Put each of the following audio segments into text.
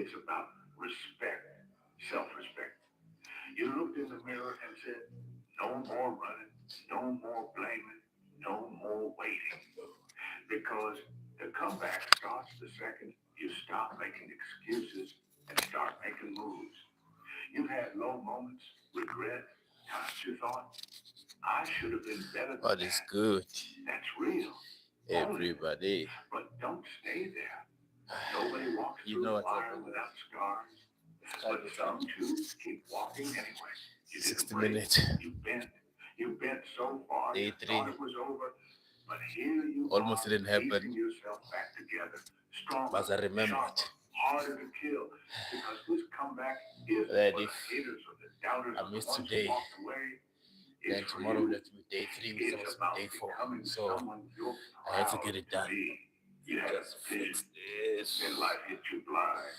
It's about respect, self-respect. You looked in the mirror and said, no more running, no more blaming, no more waiting. Because the comeback starts the second you stop making excuses and start making moves. You've had low moments, regret, times you thought, I should have been better than What is that. good, That's real. Own it. everybody? But don't stay there. Nobody walks You through know what, fire everybody? without scars. It's But kind of some choose to keep walking anyway. You didn't 60 break. minutes, You bent. You bent so far you day thought three. it was over. But here you Almost are, didn't piecing happen, yourself back together. but Stronger, I remembered sharper, harder to kill. Because this comeback isn't that for if the haters or the doubters I or the missed ones who today, walked away. It's then for tomorrow will you. have to be day three, which is It's supposed to be about day four. becoming So someone you're I had to proud get it to done. be. You had a Just vision. fix this. Then life hit you blind.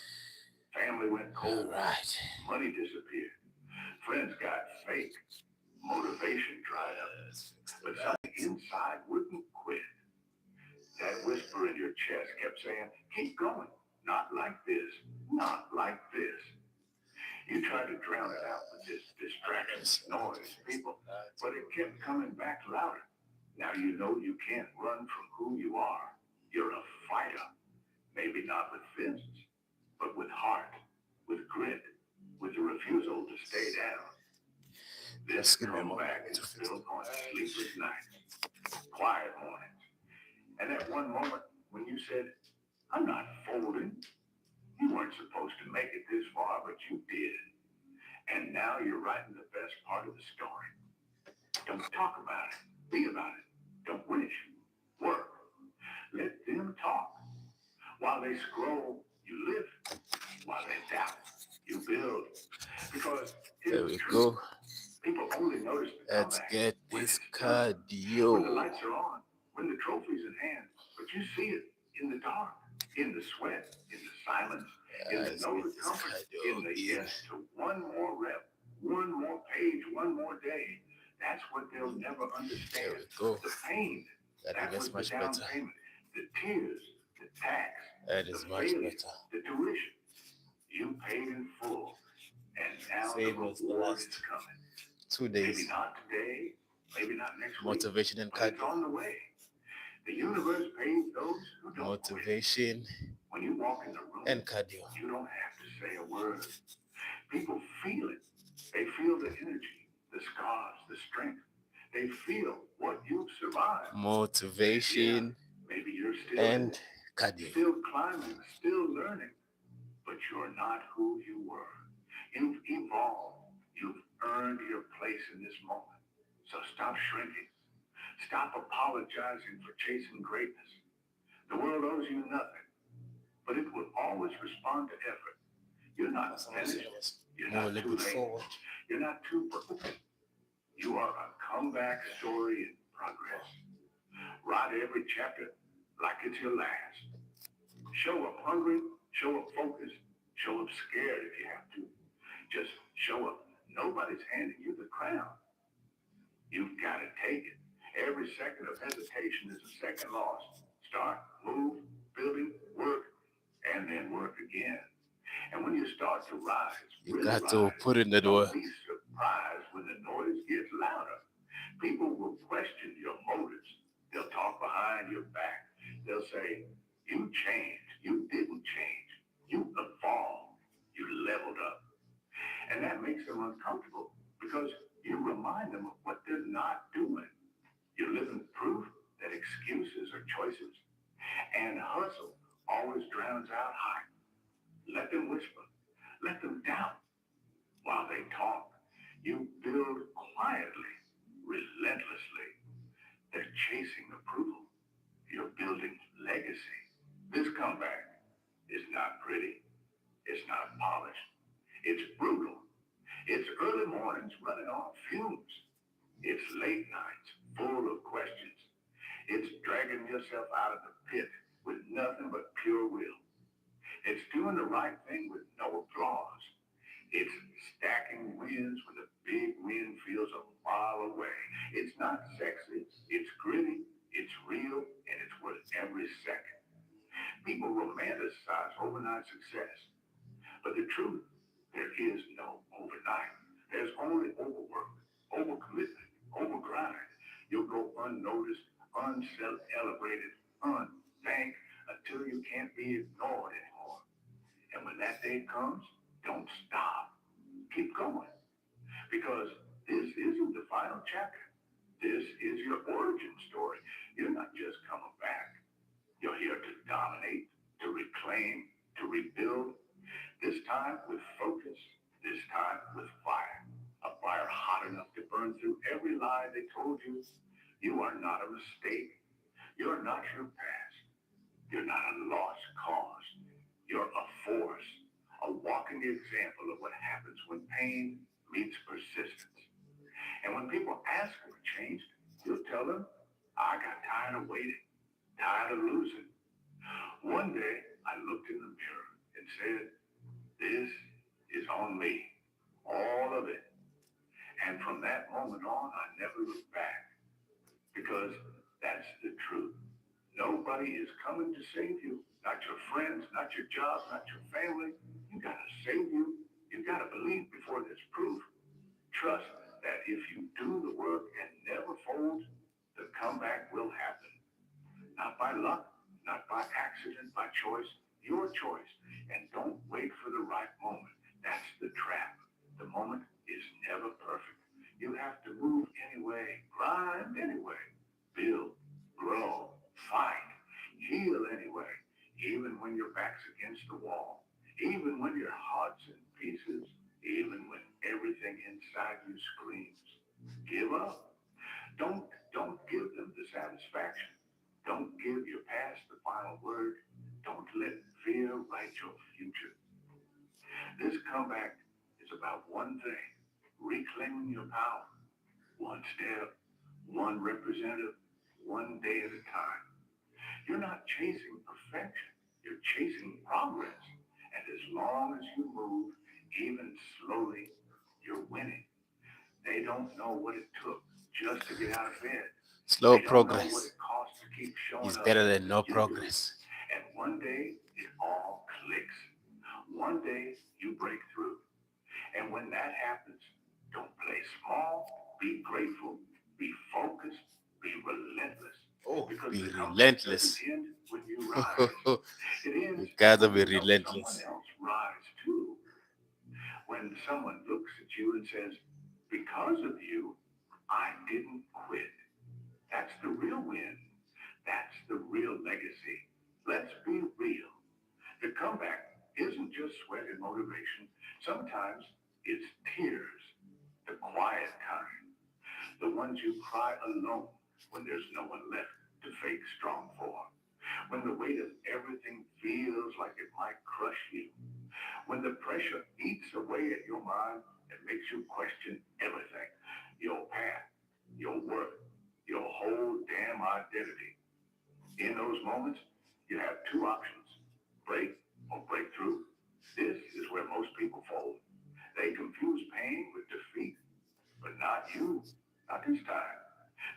Family went All cold. right. Money disappeared. Friends got fake. Motivation dried up. Let's fix the But something lights. inside wouldn't quit. That whisper in your chest kept saying, keep going. Not like this. Not like this. You tried to drown it out with this distraction, noise, people, but it kept coming back louder. Now you know you can't run from who you are. You're a fighter. Maybe not with fists, but with heart, with grit, with the refusal to stay down. This Just give me a comeback moment is to fix the built on lights. sleepless nights, quiet mornings, and that one moment when you said, I'm not folding. You weren't supposed to make it this far, but you did. And now you're writing the best part of the story. Don't talk about it. Be about it. Don't wish. Work. Let them talk. While they scroll, you live. While they doubt, you build. Because here's There the we truth. go. People only notice the Let's comeback get when this it's done, when the cardio. lights are on, when the trophy's in hand. But you see it in the dark, in the sweat, in the silence, in the Let's no get this recovery, in cardio the in. yes to one more rep, one more page, one more day. That's what they'll never There understand. we go. The pain, That that is was the much down better. payment. The tears, the tax, That the is much failure, better. the tuition. You paid in full, and now the Say it was the reward is last coming. 2 days. Maybe not today, maybe not next week, Motivation and but it's cardio. on the way. The universe pays those who don't quit. Motivation When you walk in the room, and cardio. you don't have to say a word. People feel it. They feel the energy, the scars, the strength. They feel what you've survived. Yeah, Motivation maybe you're still in and it, cardio. still climbing, still learning, but you're not who you were. You've evolved. You've earned your place in this moment. So stop shrinking. Stop apologizing for chasing greatness. The world owes you nothing, but it will always respond to effort. You're not finished. You're Move a not little too bit late. forward. You're not too broken. You are a comeback story in progress. Write every chapter like it's your last. Show up hungry, show up focused, show up scared if you have to. Just show up. Nobody's handing you the crown. You've got to take it. Every second of hesitation is a second lost. Start, move, building, work, and then work again. And when you start to rise, You really got to rise, put in that don't work. be surprised when the noise gets louder. People will question your motives. They'll talk behind your back. They'll say, you changed. You didn't change. You evolved. You leveled up. And that makes them uncomfortable because you remind them of what they're not doing. You're living proof that excuses are choices. And hustle always drowns out hype. Let them whisper. Let them doubt while they talk. You build quietly, relentlessly. They're chasing approval. You're building legacy. This comeback is not pretty. It's not polished. It's brutal. It's early mornings running on fumes. It's late nights full of questions. It's dragging yourself out of the pit with nothing but pure will. It's doing the right thing with no applause. It's stacking wins when the big win feels a mile away. It's not sexy. It's gritty. It's real. And it's worth every second. People romanticize overnight success. But the truth, there is no overnight. There's only overwork, overcommitment, overgrind. You'll go unnoticed, uncelebrated, unthanked until you can't be ignored anymore. And when that day comes, don't stop. Keep going. Because this isn't the final chapter. This is your origin story. You're not just coming back. You're here to dominate, to reclaim, to rebuild. This time with focus, this time with fire. A fire hot enough to burn through every lie they told you. You are not a mistake. You're not your past. You're not a lost cause. You're a force, a walking example of what happens when pain meets persistence. And when people ask what changed, you'll tell them, I got tired of waiting, tired of losing. One day, I looked in the mirror and said, this is on me, all of it. And from that moment on, I never looked back because that's the truth. Nobody is coming to save you. Not your friends, not your job, not your family. You gotta save you. You gotta believe before there's proof. Trust that if you do the work and never fold, the comeback will happen. Not by luck, not by accident, by choice, your choice. And don't wait for the right moment. That's the trap. The moment is never perfect. You have to move anyway, grind anyway, build, grow, fight, heal anyway, even when your back's against the wall, even when your heart's in pieces, even when everything inside you screams, give up. Don't give them the satisfaction. Don't give your past the final word. Don't let fear write your future. This comeback is about one thing, reclaiming your power. One step, one representative, one day at a time. You're not chasing perfection. You're chasing progress. And as long as you move, even slowly, you're winning. They don't know what it took just to get out of bed. slow They don't know what progress it costs to keep showing is up. better than no You do. progress. And one day, it all clicks. One day, you break through. And when that happens, don't play small. Be grateful. Be focused. Be relentless. Oh, Because be the comeback doesn't relentless. end when you rise. You It ends gotta when be you help someone relentless. else rise too. When someone looks at you and says, because of you, I didn't quit. That's the real win. That's the real legacy. Let's be real. The comeback isn't just sweat and motivation. Sometimes it's tears, the quiet kind, the ones you cry alone when there's no one left to fake strong for, when the weight of everything feels like it might crush you, when the pressure eats away at your mind and makes you question everything, your path, your worth, your whole damn identity. In those moments, you have two options, break or break through. This is where most people fold. They confuse pain with defeat, but not you, not this time.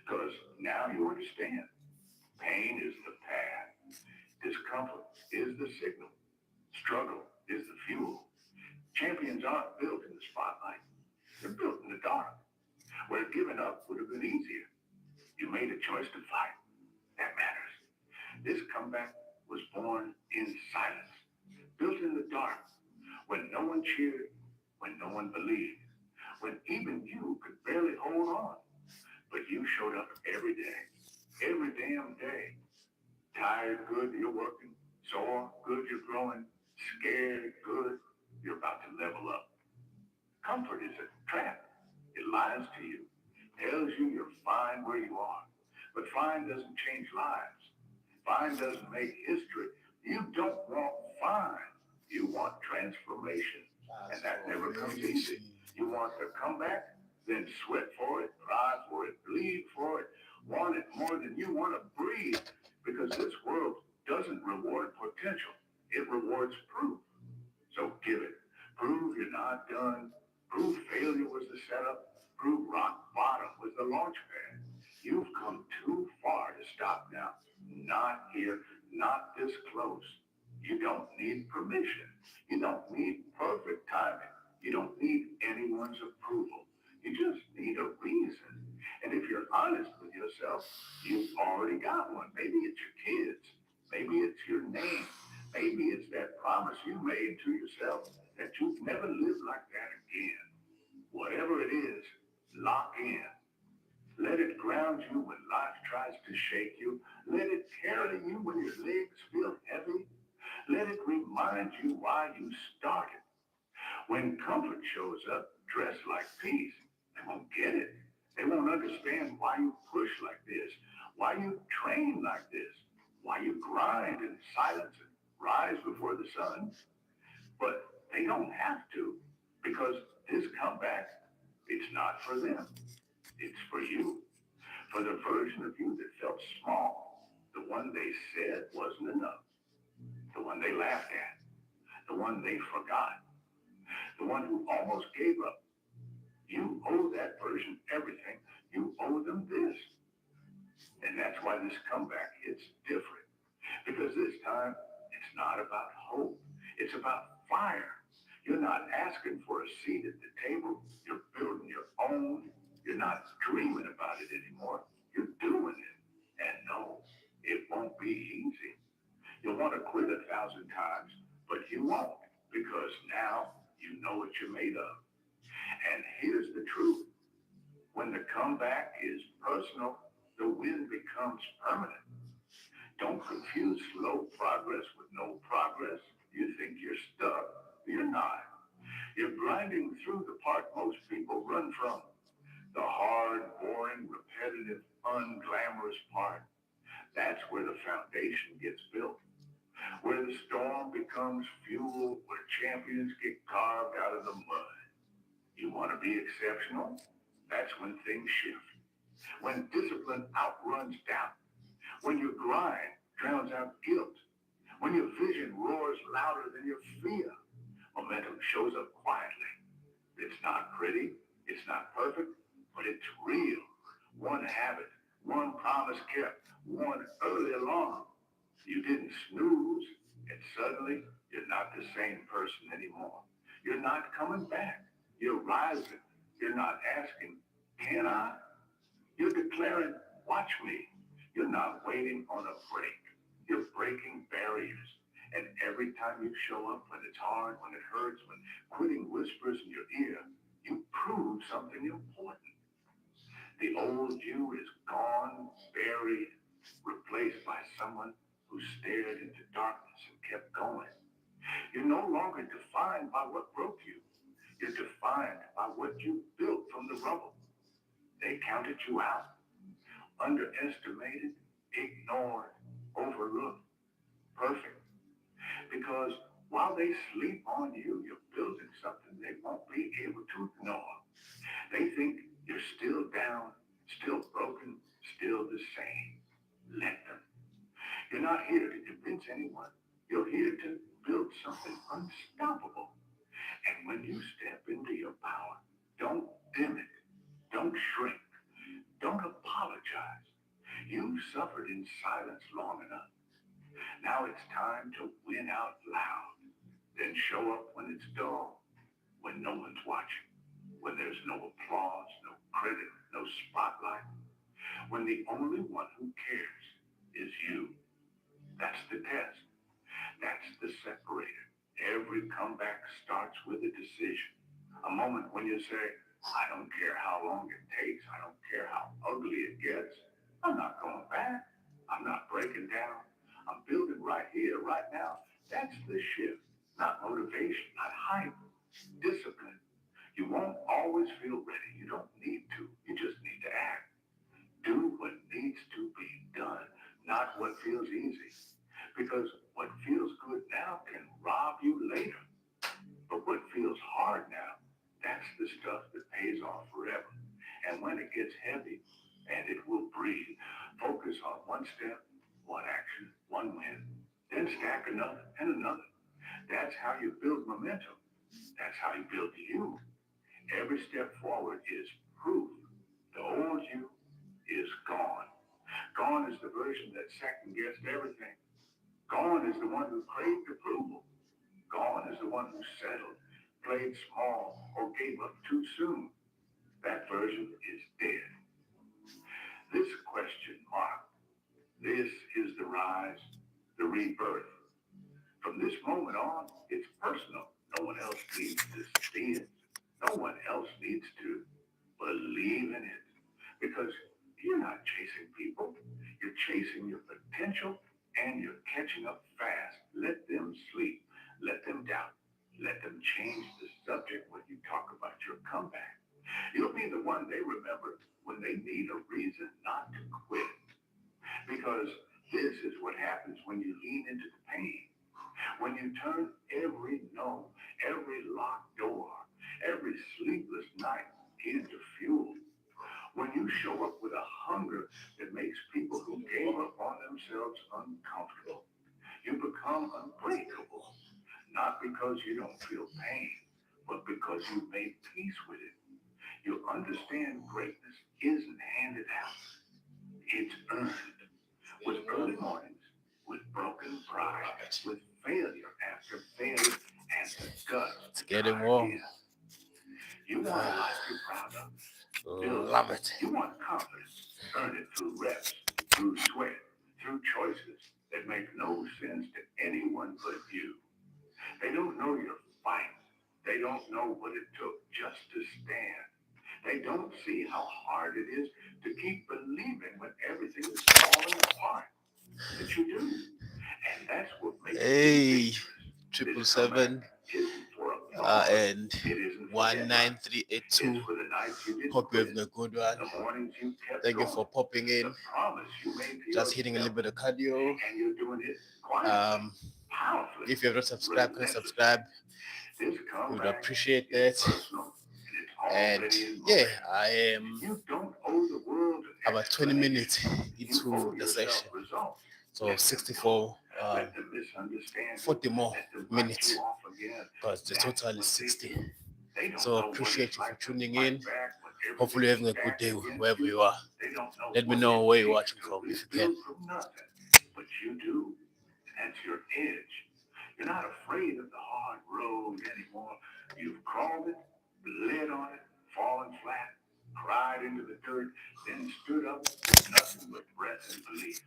Because now you understand. Pain is the path. Discomfort is the signal. Struggle is the fuel. Champions aren't built in the spotlight. They're built in the dark, where giving up would have been easier. You made a choice to fight. That matters. This comeback was born in silence, built in the dark, when no one cheered, when no one believed, when even you could barely hold on. But you showed up every day, every damn day. Tired, good, you're working. Sore, good, you're growing. Scared, good, you're about to level up. Comfort is a trap. It lies to you, tells you you're fine where you are. But fine doesn't change lives. Fine doesn't make history. You don't want fine. You want transformation. And that never comes easy. You want to come back, then sweat for it, cry for it, bleed for it, want it more than you want to breathe. Because this world doesn't reward potential. It rewards proof. So give it. Prove you're not done. Prove failure was the setup. Prove rock bottom was the launch pad. You've come too far to stop now. Not here, not this close. You don't need permission. You don't need perfect timing. You don't need anyone's approval. You just need a reason. And if you're honest with yourself, you've already got one. Maybe it's your kids. Maybe it's your name. Maybe it's that promise you made to yourself that you'd never live like that again. Whatever it is, lock in. Let it ground you when life tries to shake you. Let it carry you when your legs feel heavy. Let it remind you why you started. When comfort shows up dressed like peace, they won't get it. They won't understand why you push like this, why you train like this, why you grind in silence and rise before the sun. But they don't have to, because this comeback, it's not for them. It's for you. For the version of you that felt small, the one they said wasn't enough, the one they laughed at, the one they forgot, the one who almost gave up. You owe that version everything. You owe them this. And that's why this comeback hits different. Because this time, it's not about hope. It's about fire. You're not asking for a seat at the table. You're building your own. You're not dreaming about it anymore. You're doing it. And no, it won't be easy. You'll want to quit 1,000 times, but you won't, because now you know what you're made of. And here's the truth. When the comeback is personal, the win becomes permanent. Don't confuse slow progress with no progress. You think you're stuck. You're not. You're grinding through the part most people run from. The hard, boring, repetitive, unglamorous part. That's where the foundation gets built. Where the storm becomes fuel, where champions get carved out of the mud. You want to be exceptional? That's when things shift. When discipline outruns doubt. When your grind drowns out guilt. When your vision roars louder than your fear. Momentum shows up quietly. It's not pretty. It's not perfect. But it's real. One habit. One promise kept. One early alarm. You didn't snooze. And suddenly, you're not the same person anymore. You're not coming back. You're rising. You're not asking, can I? You're declaring, watch me. You're not waiting on a break. You're breaking barriers. And every time you show up when it's hard, when it hurts, when quitting whispers in your ear, you prove something important. The old you is gone, buried, replaced by someone who stared into darkness and kept going. You're no longer defined by what broke you. You're defined by what you built from the rubble. They counted you out, underestimated, ignored, overlooked. Perfect. Because while they sleep on you, you're building something they won't be able to ignore. They think you're still down, still broken, still the same. Let them. You're not here to convince anyone. You're here to build something unstoppable. And when you step into your power, don't dim it. Don't shrink. Don't apologize. You've suffered in silence long enough. Now it's time to win out loud. Then show up when it's dull, when no one's watching, when there's no applause, no credit, no spotlight, when the only one who cares is you. That's the test. That's the separator. Every comeback starts with a decision. A moment when you say, I don't care how long it takes. I don't care how ugly it gets. I'm not going back. I'm not breaking down. I'm building right here, right now. That's the shift. Not motivation, not hype. Discipline. You won't always feel ready. You don't need to. You just need to act. Do what needs to be done, not what feels easy. Because what feels good now can rob you later. But what feels hard now, that's the stuff that pays off forever. And when it gets heavy, and it will breathe, focus on one step, one action, one win. Then stack another and another. That's how you build momentum. That's how you build you. Every step forward is proof. The old you is gone. Gone is the version that second guessed everything. Gone is the one who craved approval. Gone is the one who settled, played small, or gave up too soon. That version is dead. This question mark, this is the rise, the rebirth. From this moment on, it's personal. No one else needs to see it. No one else needs to believe in it. Because you're not chasing people. You're chasing your potential and you're catching up fast. Let them sleep. Let them doubt. Let them change the subject when you talk about your comeback. You'll be the one they remember when they need a reason not to quit. Because this is what happens when you lean into the pain. When you turn every no, every locked door, every sleepless night into fuel. When you show up with a hunger that makes people who gave up on themselves uncomfortable. You become unbreakable. Not because you don't feel pain, but because you made peace with it. You understand greatness isn't handed out. It's earned. With early mornings, with broken pride, with failure after failure, and the guts It's to getting try warm. again. You want a life you're proud of. Love it. You want confidence. Earn it through reps, through sweat, through choices that make no sense to anyone but you. They don't know your fight. They don't know what it took just to stand. They don't see how hard it is to keep believing when everything is falling apart. But you do. And that's what makes you Hey, dangerous. 777 Isn't for applause. and It isn't for headlines. 19382. It's for the nights you didn't Hope you're quit. having a good one. The mornings you kept Thank you going. for popping in. The promise you made to Just hitting a little bit of cardio. and you're doing it quietly, powerfully. If you have not subscribed, please subscribe. This We would comeback appreciate is that. personal, And already in yeah, motion. I am You don't owe the world an about 20 minutes explanation. You owe into the yourself session. results. So Let them 64, go. Let them misunderstand 40 more Let them write minutes you off again. because the That's total is what 60. they do. They don't So know what appreciate it's you for like to tuning fight in. back when Hopefully you're having a everything's good day stacked against wherever you. you are. They don't know Let me what know it where you're takes watching to from if you rebuild can. from nothing. But you do. That's your edge. You're not afraid of the hard road anymore. You've crawled it, bled on it, fallen flat, cried into the dirt, then stood up with nothing but breath and belief.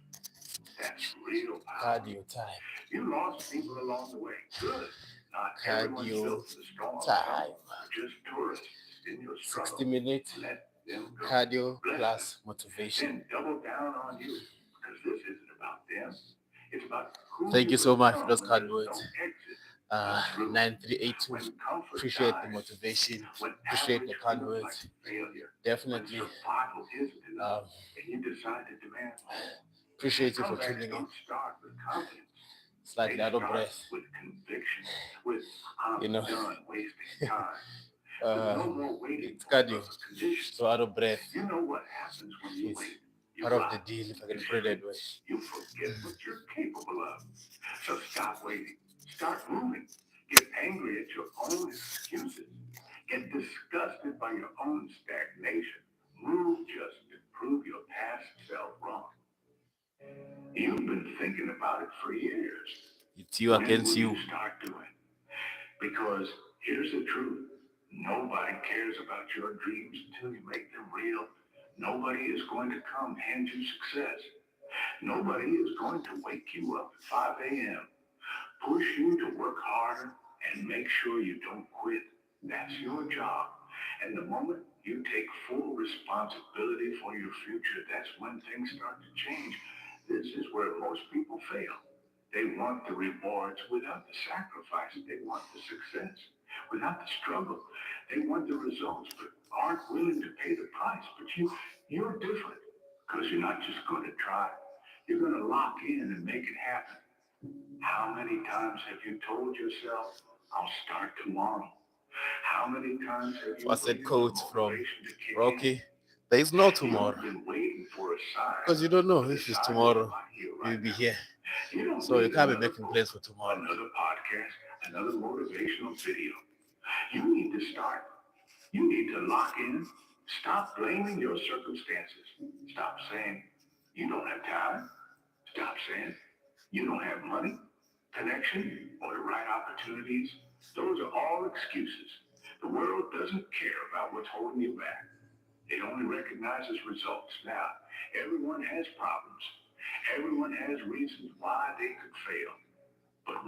That's real power. Cardio time. You lost people along the way. Good. Not everyone's Cardio built for the storm. time. Just tourists in your 60 struggle. minutes Let them go. cardio Bless plus them. motivation. Then double down on you. Because this isn't about them. It's about who Thank you so will much for become those when kind there's words. no exit. 9382. When comfort Appreciate the dies, motivation. when Appreciate the average kind feels like words. failure, Definitely. when survival isn't enough, and you decide to demand more. Appreciate you for Comebacks tuning in. don't start with confidence. Slightly They out of start breath. with conviction, with I'm You know. done wasting time. There's no more waiting It's for cardio. perfect conditions. So out of breath. You know what happens when you It's wait. You part of rot. the deal, if I can put it that way. You forget what you're capable of. So stop waiting. Start moving. Get angry at your own excuses. Get disgusted by your own stagnation. Move just to prove your past self wrong. You've been thinking about it for years. It's you against When will you. you start doing? Because here's the truth. Nobody cares about your dreams until you make them real. Nobody is going to come hand you success. Nobody is going to wake you up at 5 a.m., push you to work harder, and make sure you don't quit. That's your job. And the moment you take full responsibility for your future, that's when things start to change. This is where most people fail. They want the rewards without the sacrifice. They want the success without the struggle. They want the results, but aren't willing to pay the price. But you're different because you're not just going to try. You're going to lock in and make it happen. How many times have you told yourself, I'll start tomorrow? How many times have you What's that waited quote for from motivation to kick in? Rocky? There is no tomorrow. You've been waiting for a sign. Because you don't know but the if it's sign tomorrow, is not here you'll right be now. here. You don't So you need can't be another making book, plans for tomorrow. another podcast, another motivational video. You need to start. You need to lock in. Stop blaming your circumstances. Stop saying you don't have time. Stop saying you don't have money. connection, or the right opportunities, those are all excuses. The world doesn't care about what's holding you back. It only recognizes results. Now, everyone has problems. Everyone has reasons why they could fail. But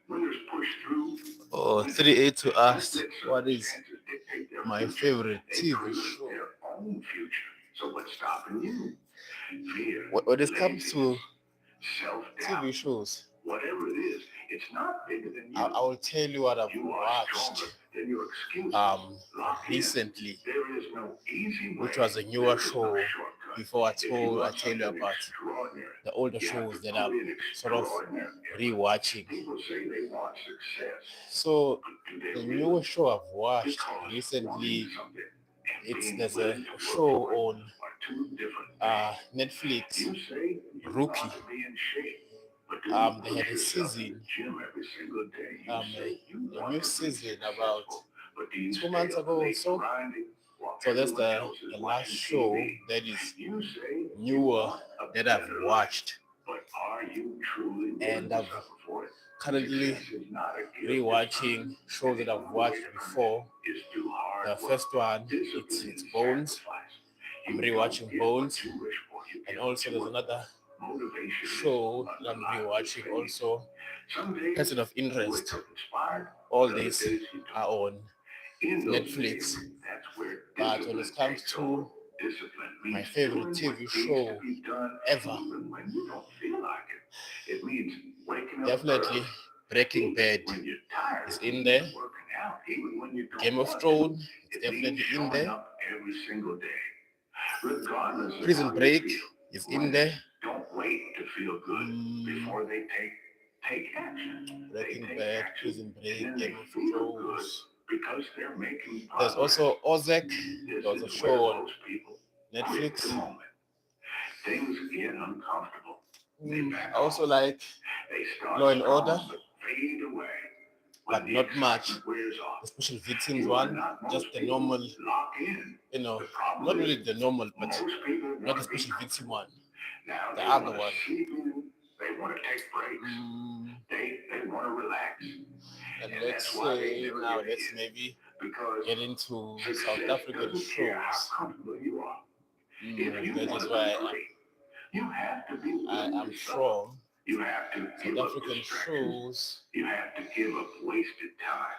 winners push through. Oh, Winners 3A to don't ask let what is circumstances dictate their my future. favorite They TV create show. their own future. So what's stopping you? Fear, When it comes to laziness, self-doubt, TV shows, whatever it is, it's not bigger than I you. will tell you what I've You are watched stronger than your excuses. Lock in. recently, There is no easy way. which was a newer There is show. no shortcut. Before I If you tell want you something about extraordinary, the older you have shows to that put I'm in sort of extraordinary effort. rewatching. People say they want success, So but do they the really? newest show I've watched Because recently, wanting something and being there's a willing to work show for it on are two different things. Netflix. You say you Rookie. want to be in shape, but do They you had push a yourself in season, the gym every single day? You say you a want new to be season about successful, but do you 2 stay months up ago or late so. grinding while So that's everyone the else is last watching show TV? that is You say you newer want a that I've better life, watched, but are you truly willing and to I've suffer for it? currently Success is not a gift, it's rewatching earned, shows and that the I've only way watched to earn before. it is through hard The work, first one, discipline, it's and Bones. sacrifice. I'm You rewatching don't get Bones, what you wish for, you and get what also you there's work another for. Motivation show is that I'm undeniably rewatching fading. also, Some days Person of you Interest. wake up inspired, All other these days you are don't. on In those Netflix. days, that's where But when discipline it comes takes over. to Discipline my means favorite doing what TV needs show to be done ever, even when you don't feel like it. It means waking up definitely early, Breaking even Bad when you're tired. is It in means there. working out, even when you don't Game of want to. Thrones is It means definitely in showing there. up every single day, regardless of Prison how you Break feel. is in Winners there. don't wait to feel good before they take action. They Breaking take Bad, action, Prison Break, and then they Game of feel good Thrones. because they're making There's progress. also Ozek. This There was a is show where on most people quit the Netflix. moment. Things get uncomfortable. They back I also off. like They start Law and strong, Order, but fade away. but When the not much. excitement wears The off, Special Victims you are one, not just most the people normal, lock in. you know, The problem not is really the normal, but most people not want the to be Special Victim comfortable. one, Now the they other want to one. sleep in. They want to take breaks. They want to relax. And And let's that's why they say never now, get let's ahead. maybe Because get into South success African doesn't care how shows. comfortable you are. If you That want is to why be great, you have to be I willing am to suffer. from You have to give South up African distractions. shows. You have to give up wasted time.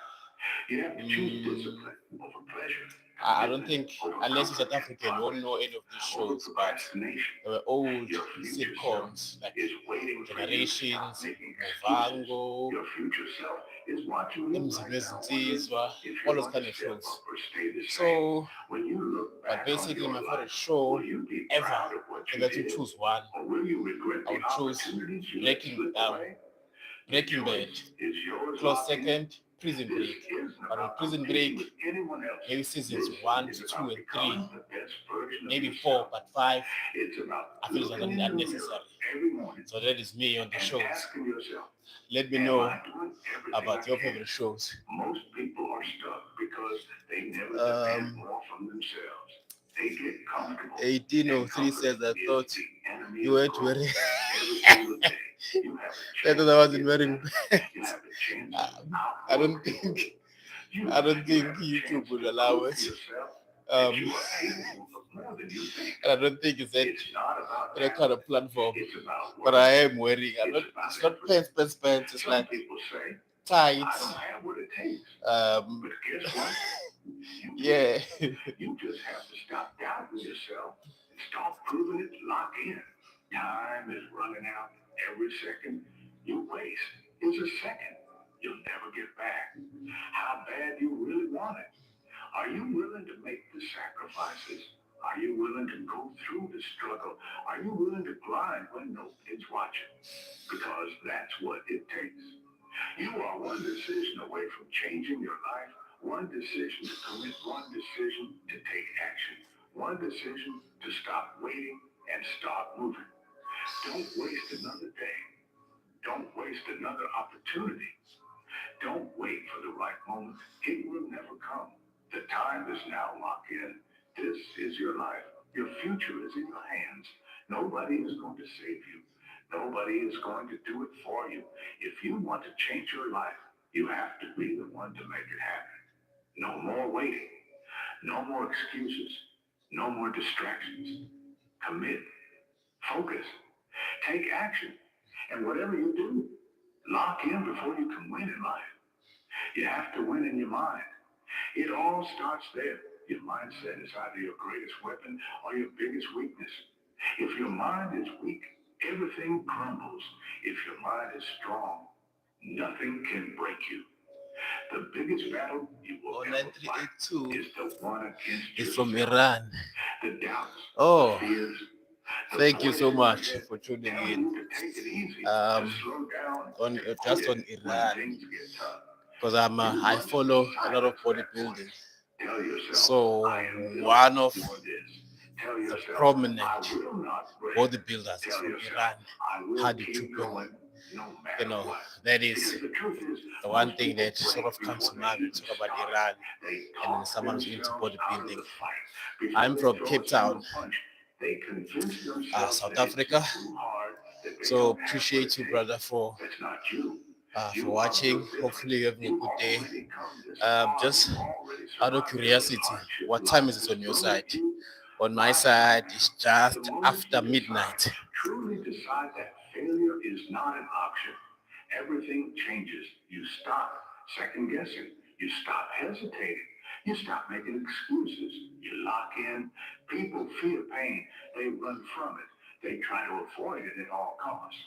You have to choose discipline over pleasure. I don't think, Over unless you're South comfort and African, you won't know any of these over shows, but procrastination. they were old Your future self sitcoms like is waiting for you to stop Generations, making excuses. Movango, Your future self is watching you right now, wondering Mzibezintizwa, if all you're those going kind to of step shows. up or stay the same. So, When you look but back on basically, your my favorite life, show will you be ever, proud of what if you I had to did? choose one, Or will you regret I the would choose opportunities you let slip away? The Breaking Bad. choice is yours. Close Lock in. second, Prison This Break. isn't But on about Prison competing Break, with anyone else. maybe seasons This 1 is to 2 about and 3, becoming the best version of maybe 4, yourself. but 5, It's about I feel it's looking in the mirror unnecessary. every morning So that is me on the and shows. asking yourself, Let me am know I doing everything about I your can? favorite shows. Most people are stuck because they never demand more from themselves. They get comfortable. 1803 And says, I comfort thought is the enemy you of weren't growth. wearing. Every single day, you have a I chance thought I to wasn't get wearing better. You have a chance to I don't outgrow think you. I don't You think have a YouTube chance would to allow prove it. to yourself that you Um, are capable of more than you think. and I don't think it's that It's not about kind talent. of platform. It's about But work. I am wearing. It's about It's not effort. pants. It's Some like people say, I don't tights. have what it takes. Um, But guess what? You do. yeah. You just have to stop doubting yourself and start proving it. Lock in. Time is running out. Every second you waste is a second you'll never get back. How bad you really want it? Are you willing to make the sacrifices? Are you willing to go through the struggle? Are you willing to grind when nobody's watching? Because that's what it takes. You are one decision away from changing your life, one decision to commit, one decision to take action, one decision to stop waiting and start moving. Don't waste another day. Don't waste another opportunity. Don't wait for the right moment. It will never come. The time is now locked in. This is your life. Your future is in your hands. Nobody is going to save you. Nobody is going to do it for you. If you want to change your life, you have to be the one to make it happen. No more waiting. No more excuses. No more distractions. Commit. Focus. Take action. And whatever you do, lock in before you can win in life. You have to win in your mind. It all starts there. Your mindset is either your greatest weapon or your biggest weakness. If your mind is weak, everything crumbles. If your mind is strong, nothing can break you. The biggest battle you will ever fight 9382 is the one against is from yourself. Iran. The doubts, Oh, the fears, the thank you so voices much that for tuning tell in. you to take it easy, to slow down, On to just quit on when Iran, things get tough. because You I must follow a lot of silence that bodybuilding. voice. Tell yourself, So I am built one of for this. Tell the yourself, prominent I will not break. bodybuilders is Tell from yourself, Iran, I will Hadi keep Choopan. going no matter what. That is Because the truth is, the one most thing people that sort of break comes to before mind they when you even talk about start. Iran They and talk someone who's into themselves out of bodybuilding. the fight. Before I'm they from throw Cape a Town, single punch, they convince themselves South that it's Africa. too hard, that they So don't have what appreciate it you, takes. brother, for That's not you. You are watching. built different. Hopefully you're having a You've good day. already come this far. Just You've already out of survived every curiosity, hardship what life time is has it on your thrown side? at you. On my Right side, now, it's the just moment after you midnight. truly decide that failure is not an option, everything changes. You stop second guessing. You stop hesitating. You stop making excuses. You lock in. People fear pain. They run from it. They try to avoid it at all costs.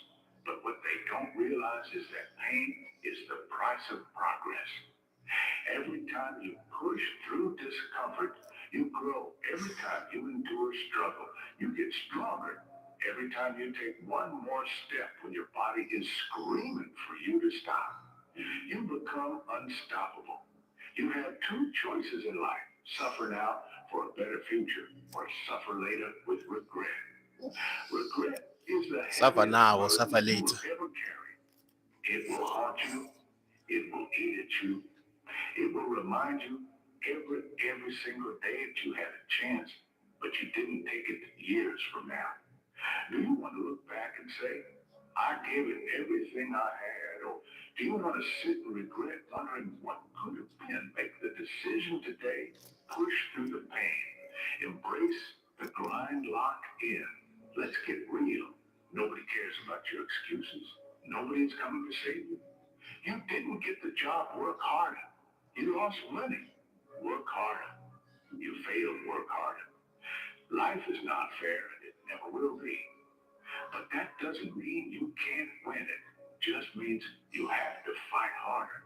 But what they don't realize is that pain is the price of progress. Every time you push through discomfort, you grow. Every time you endure struggle, you get stronger. Every time you take one more step when your body is screaming for you to stop, you become unstoppable. You have two choices in life: suffer now for a better future, or suffer later with regret. Regret is the Suffer now or heaviest suffer burden you later. will ever carry. It will haunt you. It will eat at you. It will remind you every single day that you had a chance, but you didn't take it years from now. Do you want to look back and say, I gave it everything I had? Or do you want to sit and regret wondering what could have been? Make the decision today. Push through the pain. Embrace the grind. Lock in. Let's get real. Nobody cares about your excuses. Nobody's coming to save you. You didn't get the job. Work harder. You lost money. Work harder. You failed. Work harder. Life is not fair, and it never will be. But that doesn't mean you can't win it. Just means you have to fight harder.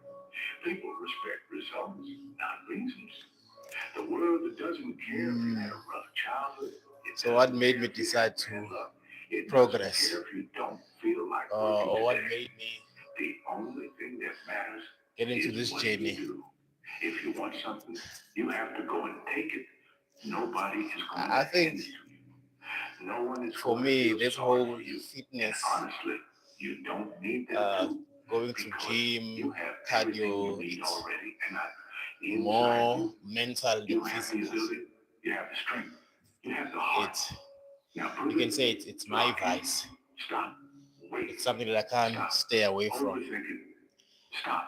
People respect results, not reasons. The world that doesn't care if you had a rough childhood. So what made me decide to progress? It doesn't care if you don't feel like Or what working today. made me The only thing that matters get into is this what journey? you do. If you want something, you have to go and take it. Nobody is going to I hand think it to you. No one is for going to me, feel this sorry whole for you. fitness, And honestly, you don't need them to, going to because you gym, have everything you cardio, need it's already. And inside more you, mental you than have the physical. ability, you have the strength, you have the heart. It's Now you prove can it. say it's my Lock in. vice. Stop. Wait. It's something that I can't Stop stay away from. overthinking. Stop.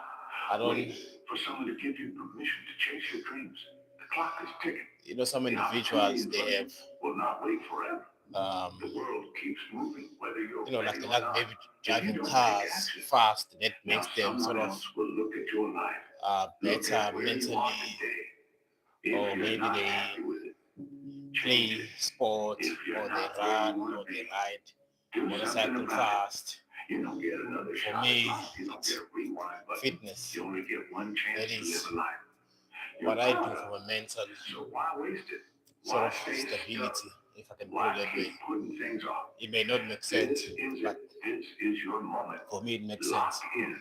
I don't, Wait for someone to give you permission to chase your dreams. The clock is ticking. some The individuals, opportunity they have, will not wait forever. The world keeps moving, whether you're like ready they or like not. maybe If you driving don't take cars action, fast. That now makes them sort someone of else will look at your life, look better at where you are mentally, today. If or you're maybe not they happy with it, change play it. sport, If you're or they not where you run, want or to they be, ride do something motorcycle about fast. it. You don't get another For shot me, at life. You don't it's get a rewind button. fitness. You only get one chance That to is live a life. what You're I do proud of for my mental So why waste it? sort Why of stay stability, stuck? if I can put Why it that keep way. putting things off? It may not make This sense, is but it. This is your moment. for me it makes Lock sense. in.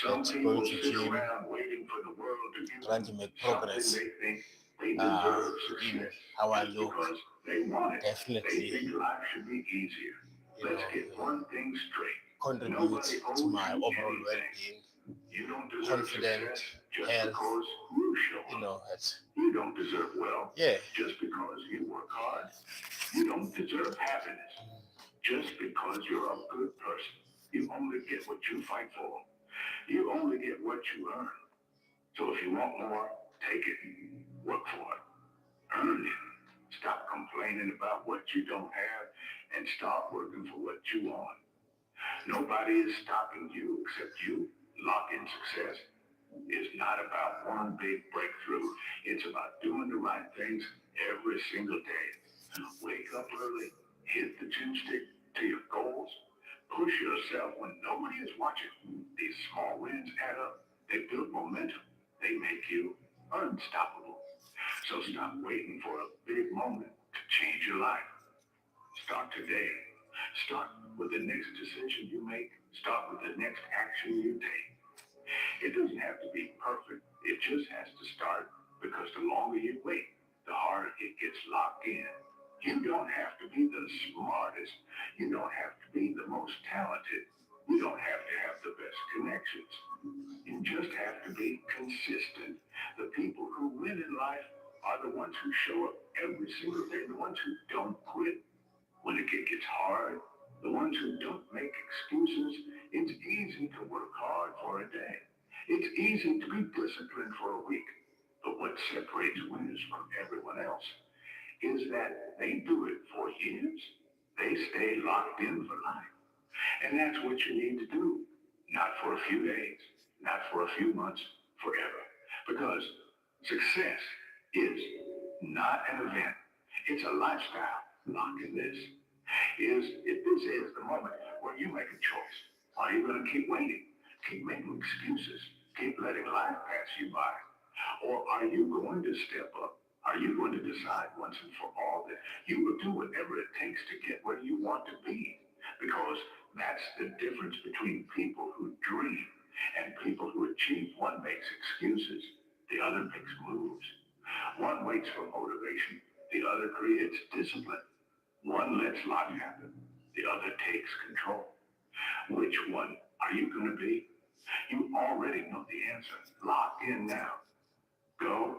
Some That people going to sit gym, around waiting for the world to give trying to them make something progress, they think they deserve in success how I just look, because they want it. They definitely, think life should be easier. Let's get one thing straight. contribute Nobody to owes my you overall anything. well-being, You don't deserve confident, success just health, because you show up. it's, You don't deserve wealth yeah. just because you work hard. You don't deserve happiness Just because you're a good person, you only get what you fight for. You only get what you earn. So if you want more, take it. Work for it. Earn it. Stop complaining about what you don't have and start working for what you want. Nobody is stopping you except you. Lock-in success is not about one big breakthrough. It's about doing the right things every single day. Wake up early, hit the gym stick to your goals, push yourself when nobody is watching. These small wins add up. They build momentum. They make you unstoppable. So stop waiting for a big moment to change your life. Start today. Start with the next decision you make. Start with the next action you take. It doesn't have to be perfect. It just has to start because the longer you wait, the harder it gets locked in. You don't have to be the smartest. You don't have to be the most talented. You don't have to have the best connections. You just have to be consistent. The people who win in life are the ones who show up every single day, the ones who don't quit when it gets hard, the ones who don't make excuses. It's easy to work hard for a day. It's easy to be disciplined for a week. But what separates winners from everyone else is that they do it for years. They stay locked in for life. And that's what you need to do. Not for a few days, not for a few months, forever. Because success is not an event. It's a lifestyle. Lock in this. If this is the moment where you make a choice, are you going to keep waiting? Keep making excuses? Keep letting life pass you by? Or are you going to step up? Are you going to decide once and for all that you will do whatever it takes to get where you want to be? Because that's the difference between people who dream and people who achieve. One makes excuses, the other makes moves. One waits for motivation, the other creates discipline. One lets life happen, the other takes control. Which one are you going to be? You already know the answer. Lock in now. Go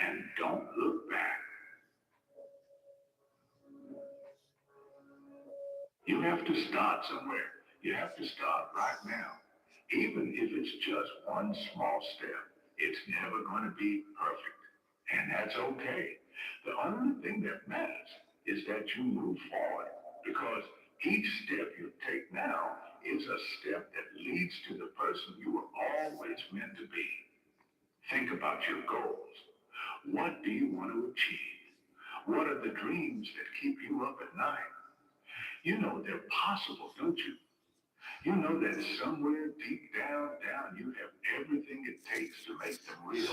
and don't look back. You have to start somewhere. You have to start right now. Even if it's just one small step, it's never going to be perfect. And that's okay. The only thing that matters is that you move forward because each step you take now is a step that leads to the person you were always meant to be. Think about your goals. What do you want to achieve? What are the dreams that keep you up at night? You know they're possible, don't you? You know that somewhere deep down, you have everything it takes to make them real.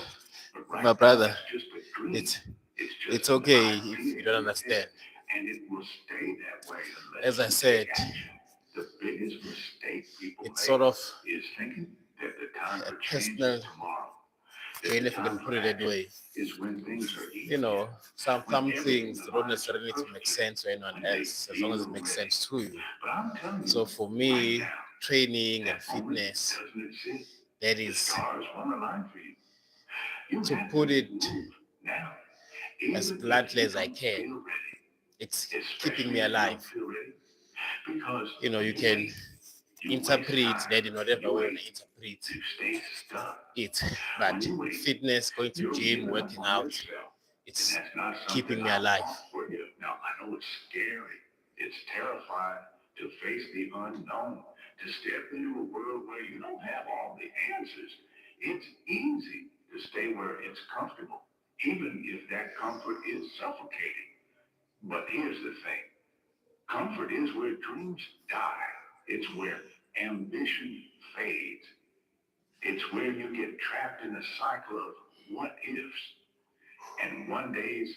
But right My now, brother, it's just a dream. it's It's it's just an okay if idea you don't in your understand. head, and it will stay that way unless As I you said, take action. The biggest mistake people it's make sort of is thinking that the time a for change personal is tomorrow. That gain the if I can time put for it that action way. is when things are easier. You know, some When everything things don't aligns necessarily need to make perfectly. sense to anyone When they else, as long as it feel makes ready. sense to you. But I'm telling So you, for right me, now, training and that moment fitness, doesn't exist. that The is, stars won't align for you. You to have to put it move now. as Even if bluntly you as I don't can, feel ready. it's keeping Especially me if you alive. don't feel ready. Because You know, you you can wait. You waste interpret time. that in whatever You way you wait. interpret You stay stuck. it. When But you wait, fitness, going to you're gym, giving up working on out, yourself. And it's that's not keeping something me I alive. want for you. Now, I know it's scary. It's terrifying to face the unknown, to step into a world where you don't have all the answers. It's easy to stay where it's comfortable, even if that comfort is suffocating. But here's the thing. Comfort is where dreams die. It's where ambition fades. It's where you get trapped in a cycle of what ifs. And one days,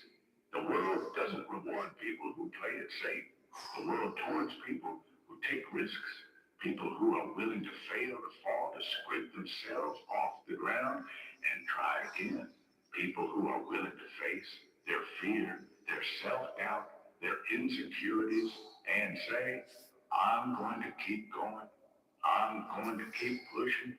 the world doesn't reward people who play it safe. The world rewards people who take risks, people who are willing to fail, to fall, to scrape themselves off the ground and try again. People who are willing to face their fear, their self-doubt, their insecurities, and say, I'm going to keep going. I'm going to keep pushing.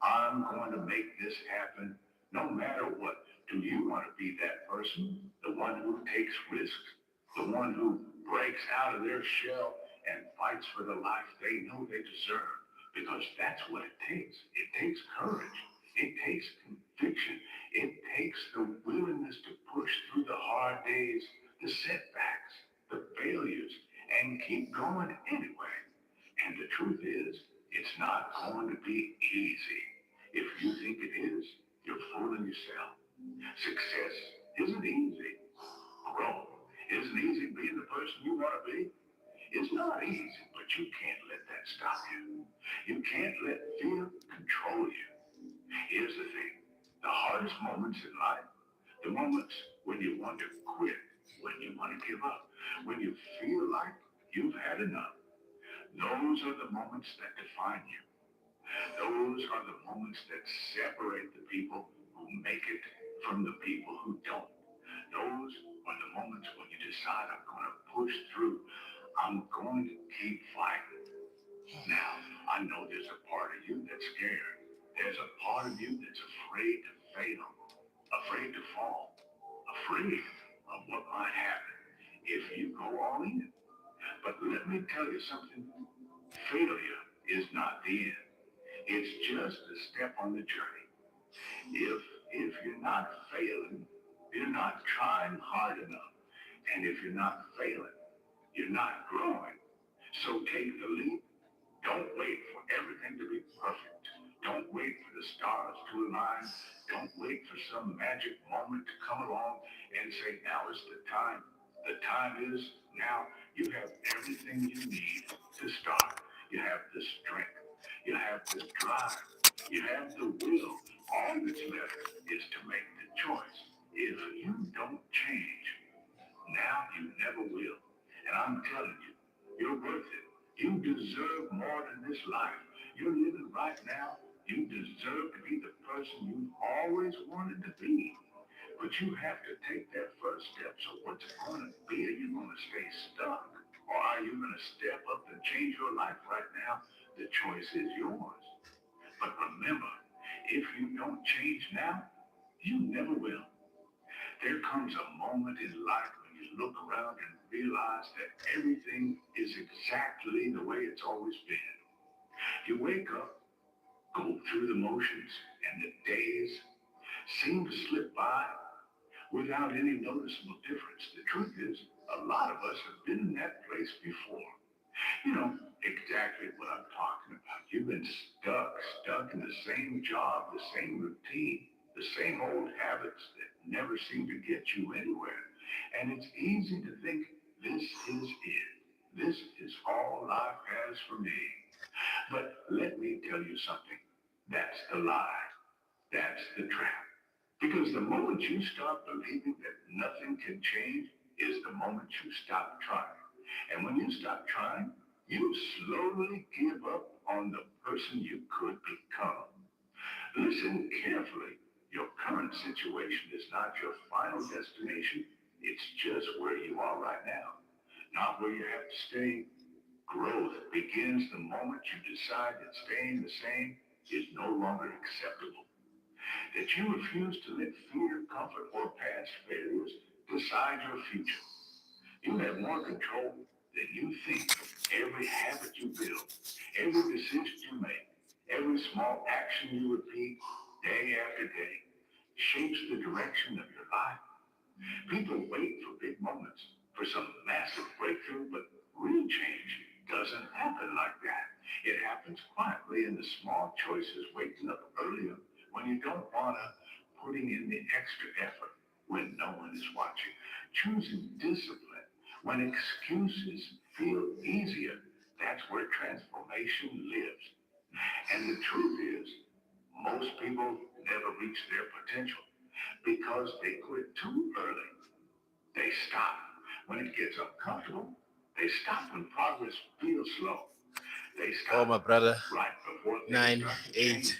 I'm going to make this happen no matter what. Do you want to be that person? The one who takes risks? The one who breaks out of their shell and fights for the life they know they deserve. Because that's what it takes. It takes courage. It takes conviction. It takes the willingness to push through the hard days, the setbacks, the failures, and keep going anyway. And the truth is, it's not going to be easy. If you think it is, you're fooling yourself. Success isn't easy. Growth isn't easy being the person you want to be. It's not easy, but you can't let that stop you. You can't let fear control you. Here's the thing. The hardest moments in life, the moments when you want to quit, when you want to give up, when you feel like you've had enough, those are the moments that define you. Those are the moments that separate the people who make it from the people who don't. Those are the moments when you decide, I'm going to push through. I'm going to keep fighting. Now, I know there's a part of you that's scared. There's a part of you that's afraid to fail, afraid to fall, afraid of what might happen if you go all in. But let me tell you something. Failure is not the end. It's just a step on the journey. If you're not failing, you're not trying hard enough. And if you're not failing, you're not growing. So take the leap. Don't wait for everything to be perfect. Don't wait for the stars to align. Don't wait for some magic moment to come along and say, now is the time. The time is now. You have everything you need to start. You have the strength. You have the drive. You have the will. All that's left is to make the choice. If you don't change, now you never will. And I'm telling you, you're worth it. You deserve more than this life. You're living right now. You deserve to be the person you've always wanted to be. But you have to take that first step. So what's it going to be? Are you going to stay stuck? Or are you going to step up and change your life right now? The choice is yours. But remember, if you don't change now, you never will. There comes a moment in life when you look around and realize that everything is exactly the way it's always been. You wake up, go through the motions, and the days seem to slip by without any noticeable difference. The truth is, a lot of us have been in that place before. You know exactly what I'm talking about. You've been stuck in the same job, the same routine, the same old habits that never seem to get you anywhere. And it's easy to think, this is it. This is all life has for me. But let me tell you something. That's the lie. That's the trap. Because the moment you start believing that nothing can change is the moment you stop trying. And when you stop trying, you slowly give up on the person you could become. Listen carefully. Your current situation is not your final destination. It's just where you are right now, not where you have to stay. Growth begins the moment you decide that staying the same is no longer acceptable. That you refuse to let fear, comfort, or past failures decide your future. You have more control than you think. Every habit you build, every decision you make, every small action you repeat day after day shapes the direction of your life. People wait for big moments, for some massive breakthrough, but real change doesn't happen like that. It happens quietly in the small choices, waking up earlier when you don't want to, putting in the extra effort when no one is watching, choosing discipline when excuses feel easier. That's where transformation lives. And the truth is, most people never reach their potential because they quit too early. They stop when it gets uncomfortable. They stop when progress feels slow. They Oh, stop my brother, right before things nine, start to eight, change.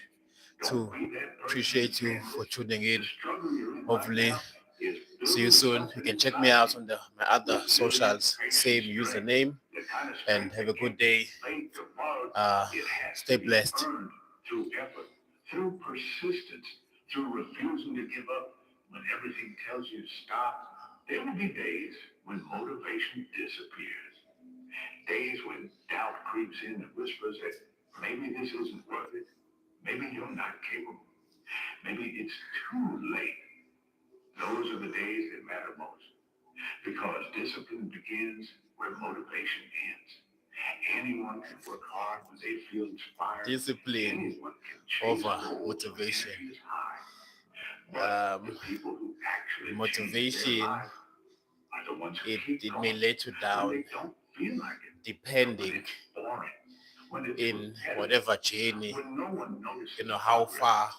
Don't two. be that person in Appreciate you for Kansas. tuning The in. struggle you're in right Hopefully, now is see you building soon. You something can check me inside out you. on my other Resilience, socials, patience, same strength. username, The kind of and strength have that a good can't be day. faked or borrowed. It has Stay to be blessed. earned through effort, through persistence, through refusing to give up when everything tells you to stop. There will be days when motivation disappears. Days when doubt creeps in and whispers that maybe this isn't worth it. Maybe you're not capable. Maybe it's too late. Those are the days that matter most. Because discipline begins where motivation ends. Anyone can work hard when they feel inspired. Discipline Anyone can chase over goals when motivation. energy is high. But the Um, people who actually change their motivation, life are the ones who it, keep it may going let you when down they don't feel like it, when depending it's boring, when it's in repetitive, whatever journey, when no one notices how progress. far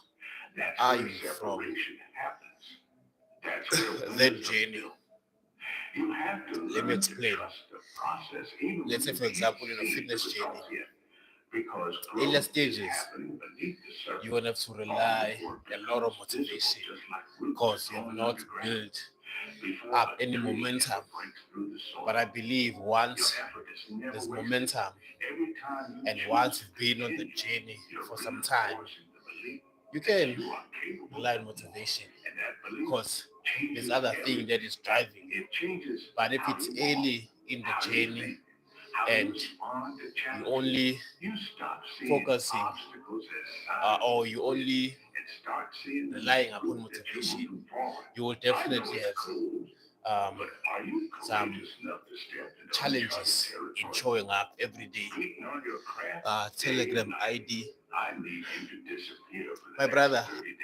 That's are where you from separation happens. That's where that winners are journey. built. You have to Let me learn to explain. trust the process, even Let's say, when for you can't example, in a see the fitness journey, results yet. Because earlier growth is stages, happening beneath the surface. you're gonna have to Long rely before it a lot of becomes visible, motivation just like roots because you have growing not underground. built Before up a any tree momentum. ever breaks through the soil, But I believe your once effort is never there's wasted. momentum Every time you and choose once to you've been on the continue, journey you're for some time, reinforcing the belief you that can you are capable, rely on motivation and that belief because there's changes other thing that everything. is driving you. It changes But if how it's you walk, early in the how you journey think, how you and respond to you challenges. only You stop seeing focusing obstacles as signs or of you quit only and start seeing them as relying upon proof that you're motivation, moving forward. you will I know definitely it's have cold, um, but are you some courageous enough to step into uncharted challenges in territory? showing up every day. Beating on your craft day and Telegram night. ID. I need you to disappear for the My next brother, 30 days.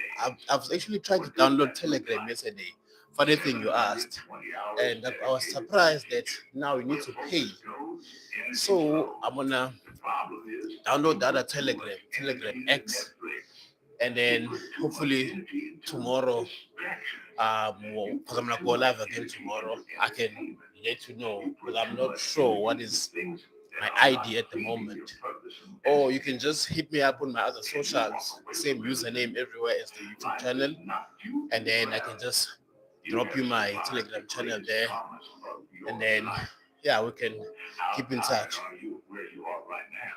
I've actually tried to What does download that look Telegram like? yesterday. Funny thing you asked, 720 hours and I was dedicated to surprised the that future. now you need Where to focus pay. goes, energy So flows. I'm gonna The problem is download the you other put too much Telegram energy into X, Netflix. and You then put too much hopefully energy into tomorrow, distractions. You because put I'm gonna too go much live again energy tomorrow, into I can entertainment. let you know You put because I'm too not much sure what energy into is things my that are not ID at the feeding your moment. purpose and Or you destiny. can just hit me up on my other Can you walk socials, away same from everything? username everywhere as the YouTube Life channel, has knocked you to and the then I ground. can just You drop have you my survived Telegram the channel greatest there, traumas of your and then life. yeah, we can How keep in tired touch. are you of where you are right now?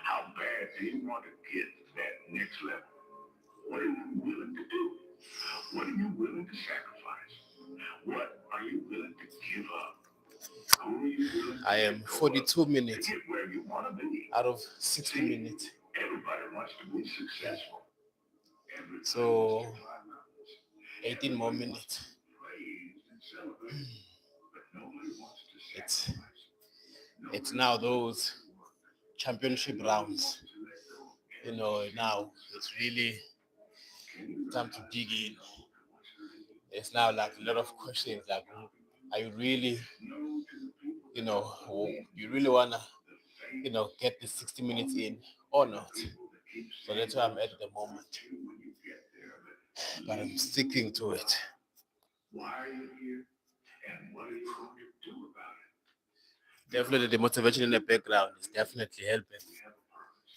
How bad do you want to get to that next level? What are you willing to do? What are you willing to sacrifice? What are you willing to give up? Who are you willing to I let am go 42 of to minutes get where you want to be? out of 60 See, minutes. everybody wants to be successful. Everybody So wants to climb mountains. 18 more Everybody wants minutes. to be praised and celebrated. But nobody wants to It's sacrifice. it's Nobody now wants to those put in work. championship Nobody rounds. wants to let go of You know, every now single it's second. really Can you time learn to how to dig say in. no to what's hurting you? It's now like a Say lot no of to questions what's like, stopping you. are you really, No to the people you that know, don't believe you you. really wanna, The faith get the 60 minutes only in or to the not? people that keep So saying that's where I'm they'll at the moment. support you when you get there, But I'm leave sticking you to it. behind. Why are you here? And what are you going to do about it? Definitely the motivation in the background is definitely helping. We have a purpose.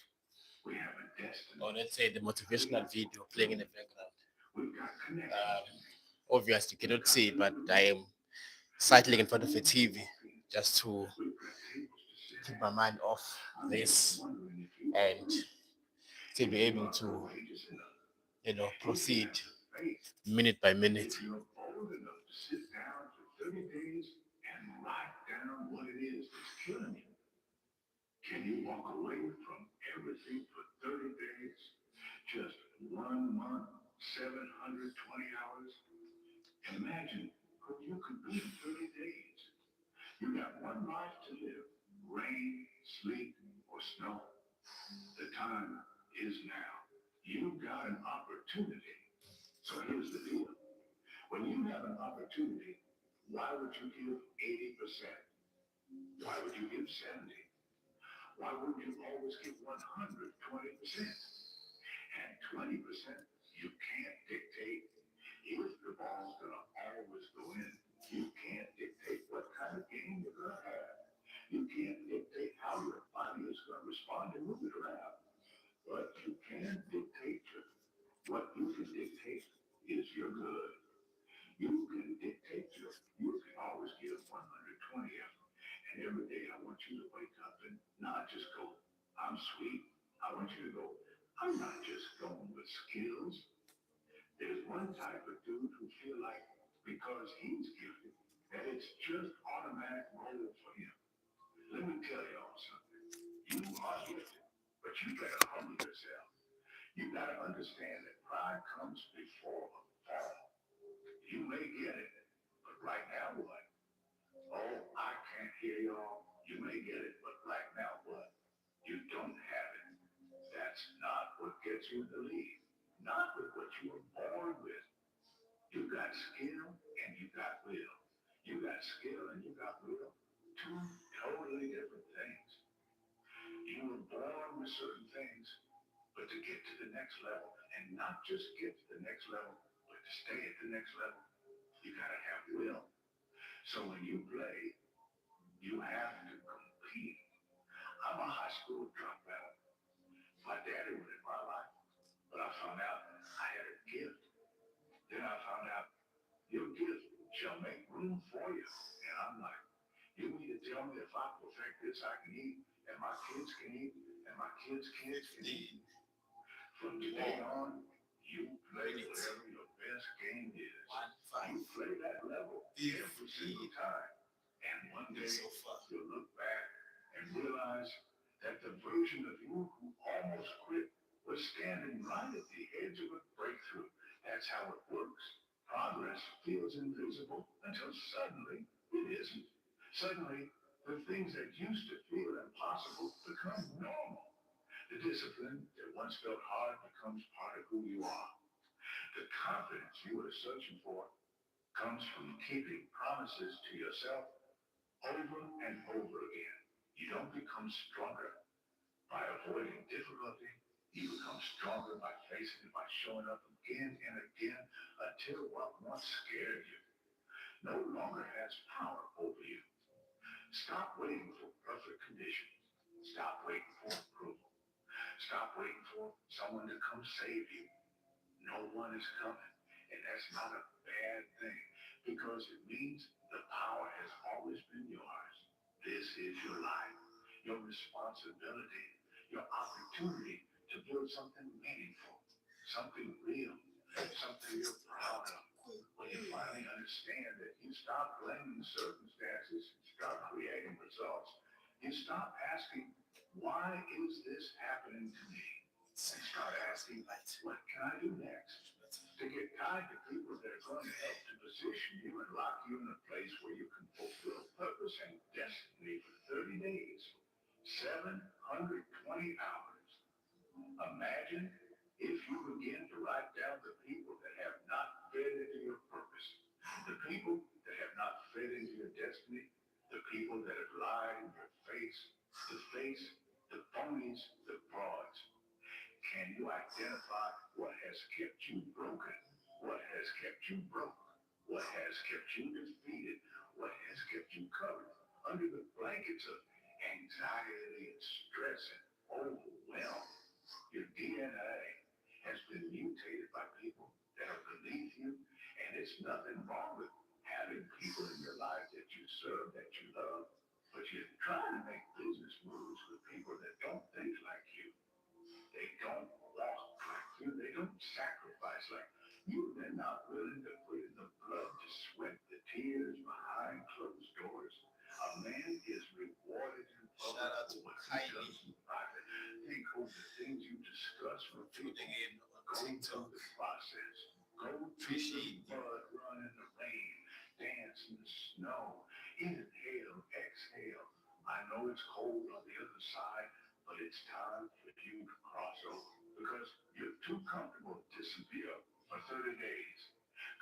We have a destiny. Or let's say the motivational video playing in the background. We've got connections Um, to make. obviously you cannot see it, but I am sidling in front of a TV just to We've got tables to sit keep at. my mind off I'm this just wondering if you and still be if you able are to, courageous enough, if you proceed have the faith, minute by minute. if you're bold enough to sit down for 30 days and write down what it is that's killing you. Can you walk away from everything for 30 days? Just 1 month, 720 hours? Imagine what you could be in 30 days. You got one life to live. Rain, sleet, or snow. The time is now. You've got an opportunity. So here's the deal. When you have an opportunity, why would you give 80%? Why would you give 70? Why wouldn't you always give 120%? And 20% you can't dictate if the ball's gonna always go in. You can't dictate what kind of game you're gonna have. You can't dictate how your body is gonna respond and move it around. But you can dictate what you can dictate is your good. You can dictate you can always give 120 effort. And every day I want you to wake up and not just go, I'm sweet. I want you to go, I'm not just going with skills. There's one type of dude who feel like because he's gifted, that it's just automatic roll for him. Let me tell y'all something. You are gifted, but you better humble yourself. You gotta understand that pride comes before a fall. You may get it, but right now what? Oh, I can't hear y'all. You may get it, but right now what? You don't have it. That's not what gets you to lead. Not with what you were born with. You got skill and you got will. You got skill and you got will. Two totally different things. You were born with certain things, but to get to the next level, and not just get to the next level, but to stay at the next level, you gotta have will. So when you play, you have to compete. I'm a high school dropout. My daddy wanted my life, but I found out I had a gift. Then I found out your gift shall make room for you. And I'm like, you mean to tell me if I perfect this, I can eat, and my kids can eat, and my kids' kids can eat? From today on, you play whatever your best game is. You play that level every single time. And one day you'll look back and realize that the version of you who almost quit was standing right at the edge of a breakthrough. That's how it works. Progress feels invisible until suddenly it isn't. Suddenly, the things that used to feel impossible become normal. The discipline that once felt hard becomes part of who you are. The confidence you were searching for comes from keeping promises to yourself over and over again. You don't become stronger by avoiding difficulty. You become stronger by facing it, by showing up again and again until what once scared you no longer has power over you. Stop waiting for perfect conditions. Stop waiting for approval. Stop waiting for someone to come save you. No one is coming. And that's not a bad thing because it means the power has always been yours. This is your life, your responsibility, your opportunity to build something meaningful, something real, something you're proud of. When you finally understand that you stop blaming circumstances and start creating results, you stop asking, why is this happening to me? And start asking, what can I do next? To get tied to people that are going to help to position you and lock you in a place where you can fulfill purpose and destiny for 30 days, 720 hours. Imagine if you begin to write down the people that have not fed into your purpose, the people that have not fed into your destiny, the people that have lied in your face, the phonies, the frauds. Can you identify what has kept you broken? What has kept you broke? What has kept you defeated? What has kept you covered under the blankets of anxiety and stress and overwhelm? Your DNA has been mutated by people that are beneath you, and it's nothing wrong with having people in your life that you serve, that you love, but you're trying to make business moves with people that don't think like you. They don't walk like you. They don't sacrifice like you. They're not willing to put in the blood, the sweat, the tears behind closed doors. A man is rewarded in public for what he does in private. Think over the things you discuss with people. Go through the process. Go through the mud, run in the rain, dance in the snow, inhale, exhale. I know it's cold on the other side, but it's time for you to cross over because you're too comfortable to disappear for 30 days.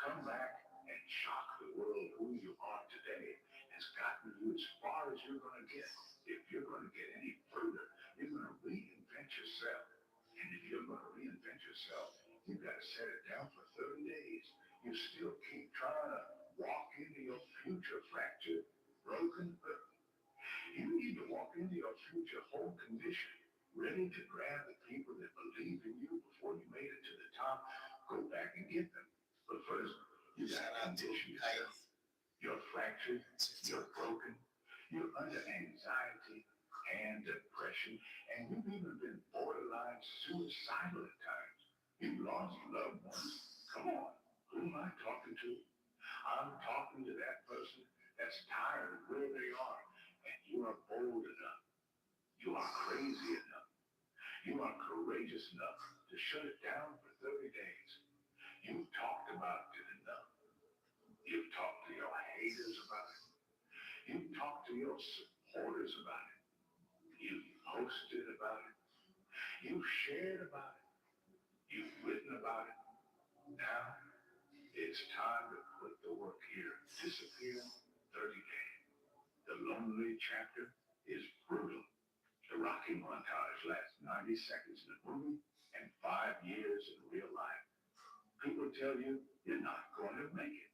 Come back and shock the world. Who you are today has gotten you as far as you're going to get. If you're going to get any further, you're going to reinvent yourself. And if you're going to reinvent yourself, you've got to set it down for 30 days. You still keep trying to walk into your future fractured, broken, you need to walk into your future whole condition, ready to grab the people that believe in you before you made it to the top. Go back and get them. But first, you got to condition yourself. You're fractured, you're broken, you're under anxiety and depression, and you've even been borderline suicidal at times. You've lost loved ones. Come on, who am I talking to? I'm talking to that person that's tired of where they are And you are bold enough. You are crazy enough. You are courageous enough to shut it down for 30 days. You've talked about it enough. You've talked to your haters about it. You've talked to your supporters about it. You've posted about it. You've shared about it. You've written about it. Now it's time to put the work here. Disappear 30 days. The lonely chapter is brutal. The Rocky montage lasts 90 seconds in a movie and 5 years in real life. People tell you you're not going to make it.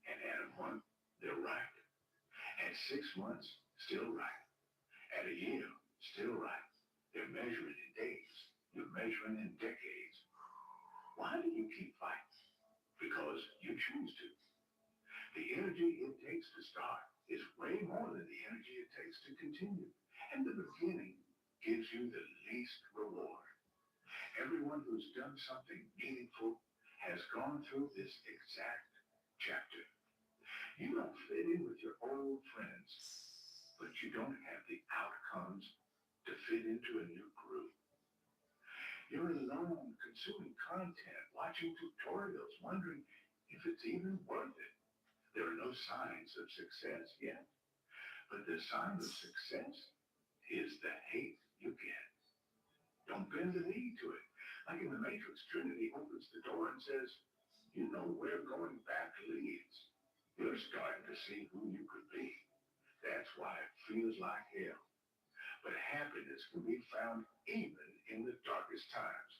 And at a month, they're right. At 6 months, still right. At a year, still right. They're measuring in days. You're measuring in decades. Why do you keep fighting? Because you choose to. The energy it takes to start is way more than the energy it takes to continue. And the beginning gives you the least reward. Everyone who's done something meaningful has gone through this exact chapter. You don't fit in with your old friends, but you don't have the outcomes to fit into a new group. You're alone consuming content, watching tutorials, wondering if it's even worth it. There are no signs of success yet, but the sign of success is the hate you get. Don't bend the knee to it. Like in the Matrix, Trinity opens the door and says, you know where going back leads. You're starting to see who you could be. That's why it feels like hell. But happiness can be found even in the darkest times.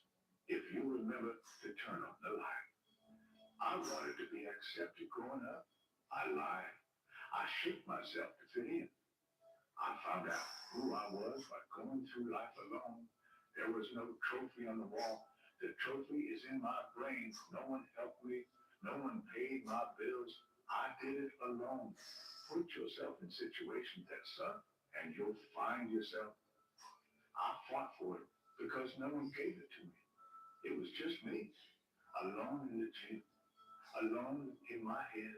If you remember to turn on the light. I wanted to be accepted growing up. I lied. I shook myself to fit in. I found out who I was by going through life alone. There was no trophy on the wall. The trophy is in my brain. No one helped me. No one paid my bills. I did it alone. Put yourself in situations that suck and you'll find yourself. I fought for it because no one gave it to me. It was just me, alone in the gym, alone in my head.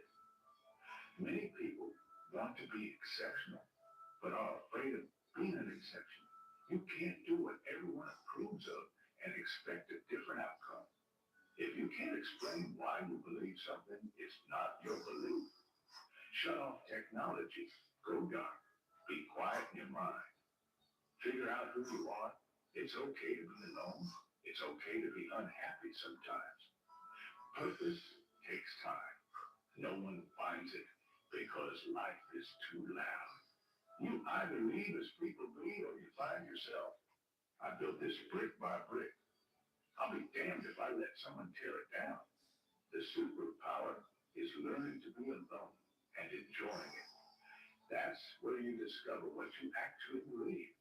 Many people want to be exceptional, but are afraid of being an exception. You can't do what everyone approves of and expect a different outcome. If you can't explain why you believe something, it's not your belief. Shut off technology. Go dark. Be quiet in your mind. Figure out who you are. It's okay to be alone. It's okay to be unhappy sometimes. Purpose takes time. No one finds it because life is too loud. You either leave as people bleed or you find yourself. I built this brick by brick. I'll be damned if I let someone tear it down. The superpower is learning to be alone and enjoying it. That's where you discover what you actually believe.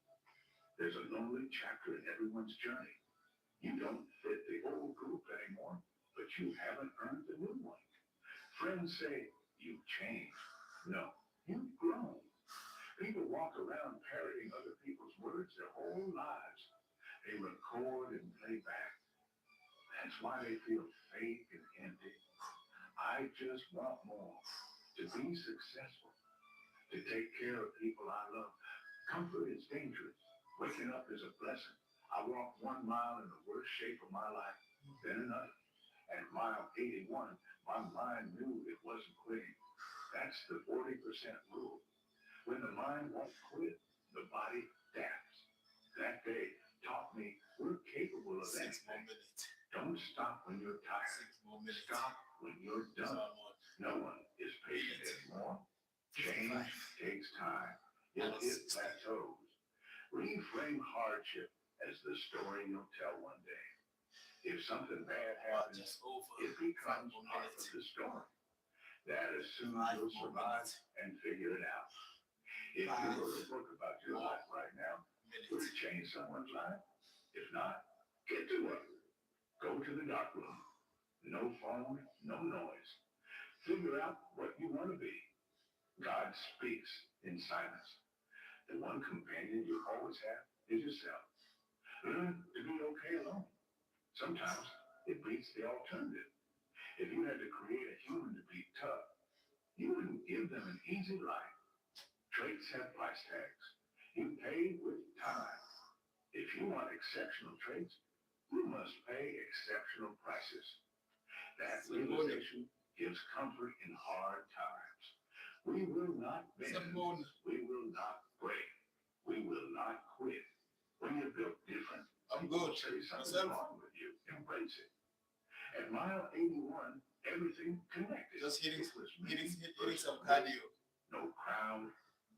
There's a lonely chapter in everyone's journey. You don't fit the old group anymore, but you haven't earned the new one. Friends say, you've changed. No, you've grown. People walk around parroting other people's words their whole lives. They record and play back. That's why they feel fake and empty. I just want more. To be successful. To take care of people I love. Comfort is dangerous. Waking up is a blessing. I walked 1 mile in the worst shape of my life, then another. At mile 81, my mind knew it wasn't quitting. That's the 40% rule. When the mind won't quit, the body adapts. That day taught me we're capable of 6 more anything. minutes. Don't stop when you're tired. 6 more minutes. Stop when you're done. No one is patient anymore. Change takes time. It plateaus. Reframe hardship as the story you'll tell one day. If something bad happens, Just over. it becomes part of the story. That assumes you'll survive and figure it out. If you wrote a book about your life right now, would it change someone's life? If not, get to work. Go to the dark room. No phone, no noise. Figure out what you want to be. God speaks in silence. The one companion you always have is yourself. Learn to be okay alone. Sometimes it beats the alternative. If you had to create a human to be tough, you wouldn't give them an easy life. Traits have price tags. You pay with time. If you want exceptional traits, you must pay exceptional prices. That realization gives comfort in hard times. We will not bend. We will not break. We will not quit. When you're built different, I'm good. say something wrong with you. Embrace it. At mile 81, everything connected. Just hitting some versus cardio. no crowd,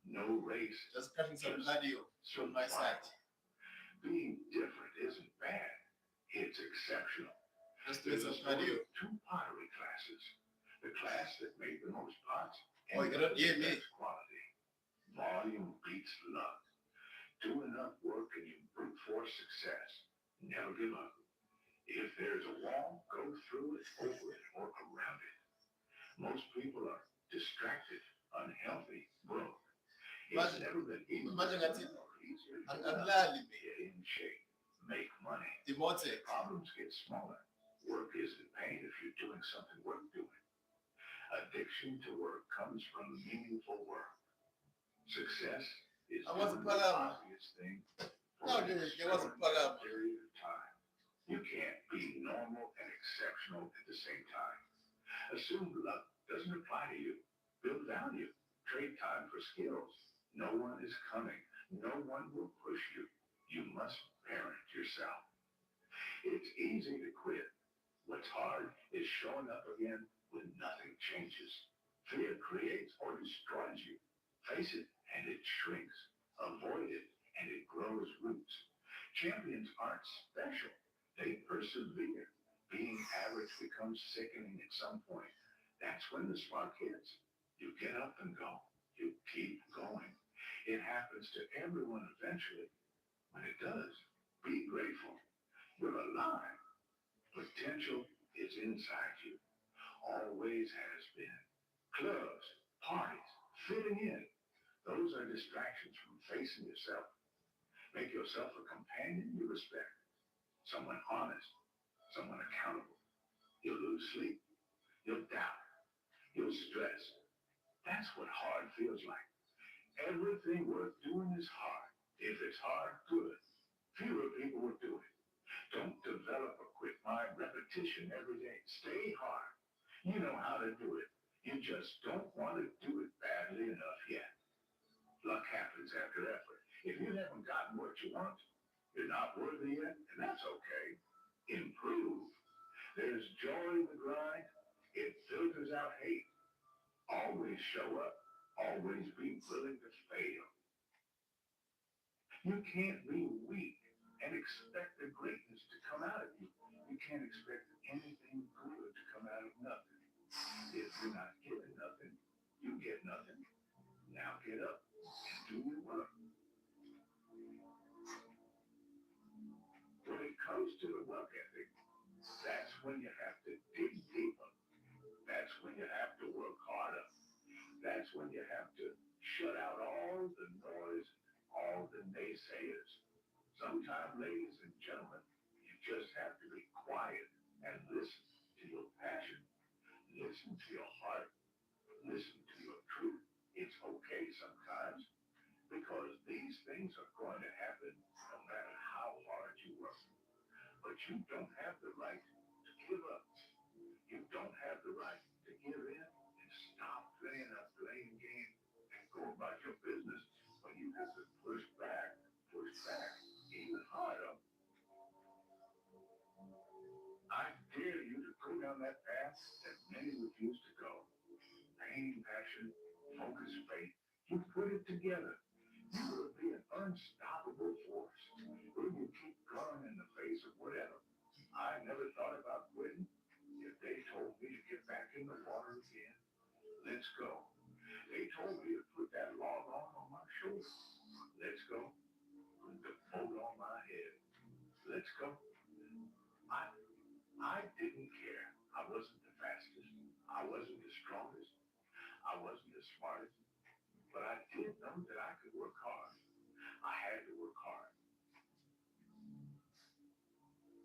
no race. Just cutting some cardio from my side. Being different isn't bad. It's exceptional. Just doing some cardio. Two pottery classes. The class that made the most pots Oh, you cannot hear me. quality. Volume beats luck. Do enough work and you brute force success. Never give up. If there's a wall, go through it, over it, or around it. Most people are distracted, unhealthy, broke. It's never been easier Angalali me. get in shape, make money. Demote. Problems get smaller. Work isn't pain if you're doing something worth doing. Addiction to work comes from meaningful work. Success is I wasn't the Palama. obvious thing. No, there wasn't Palama. Period of time. You can't be normal and exceptional at the same time. Assume luck doesn't apply to you. Build value. Trade time for skills. No one is coming. No one will push you. You must parent yourself. It's easy to quit. What's hard is showing up again when nothing changes. Fear creates or destroys you. Face it and it shrinks. Avoid it and it grows roots. Champions aren't special. They persevere. Being average becomes sickening at some point. That's when the spark hits. You get up and go. You keep going. It happens to everyone eventually. When it does, be grateful. You're alive. Potential is inside you. Always has been. Clubs, parties, fitting in. Those are distractions from facing yourself. Make yourself a companion you respect. Someone honest. Someone accountable. You'll lose sleep. You'll doubt. You'll stress. That's what hard feels like. Everything worth doing is hard. If it's hard, good. Fewer people will do it. Don't develop a quick mind. Repetition every day. Stay hard. You know how to do it. You just don't want to do it badly enough yet. Luck happens after effort. If you haven't gotten what you want, you're not worthy yet, and that's okay. Improve. There's joy in the grind. It filters out hate. Always show up. Always be willing to fail. You can't be weak and expect the greatness to come out of you. You can't expect anything good to come out of nothing. If you're not given nothing, you get nothing. Now get up and do your work. When it comes to the work ethic, that's when you have to dig deeper. That's when you have to work harder. That's when you have to shut out all the noise, all the naysayers. Sometimes, ladies and gentlemen, you just have to be quiet and listen to your passion. Listen to your heart. Listen to your truth. It's okay sometimes because these things are going to happen no matter how hard you work. But you don't have the right to give up. You don't have the right to give in and stop playing a blame game and go about your business. But you have to push back even harder. I dare you to go down that path that many refuse to go. Pain, passion, focus, faith. You put it together. You will be an unstoppable force. Will you keep going in the face of whatever? I never thought about quitting. If they told me to get back in the water again, let's go. They told me to put that log on my shoulder. Let's go. Put the boat on my head. Let's go. I didn't care. I wasn't the fastest. I wasn't the strongest. I wasn't the smartest. But I did know that I could work hard. I had to work hard.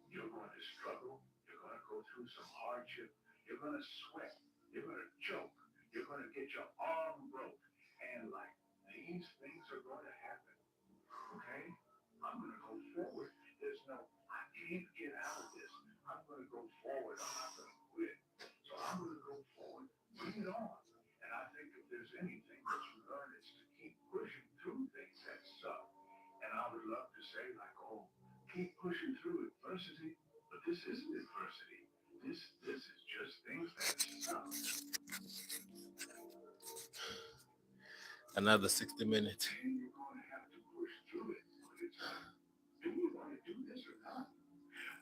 You're going to struggle. You're going to go through some hardship. You're going to sweat. You're going to choke. You're going to get your arm broke. And like the these things are going to happen. Okay? I'm going to go forward. There's no, I can't get out of this. I'm going to go forward. I'm not going to quit. So I'm going to go forward. Bring it on. And I think if there's anything that you learn, it's to keep pushing through things that suck. And I would love to say, like, oh, keep pushing through adversity. But this isn't adversity. This is just things that suck. Another 60 minutes. And you're going to have to push through it. But it's like, do you want to do this or not?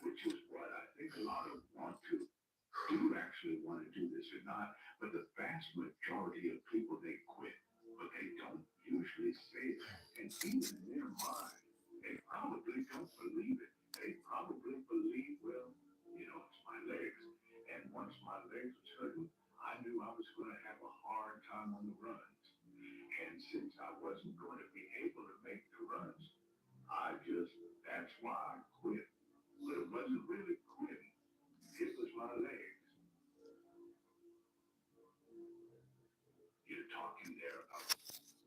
Which is what I think a lot of want to. Do you actually want to do this or not? But the vast majority of people, they quit. But they don't usually say that. And even in their mind, they probably don't believe it. They probably believe, well, it's my legs. And once my legs was hurting, I knew I was going to have a hard time on the runs. And since I wasn't going to be able to make the runs, that's why I quit. But it wasn't really quitting. It was my legs. You're talking there about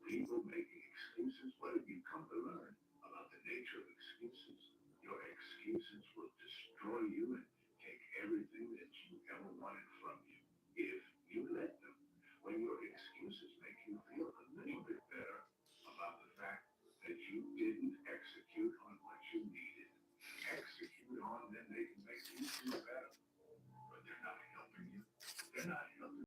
people making excuses. What have you come to learn?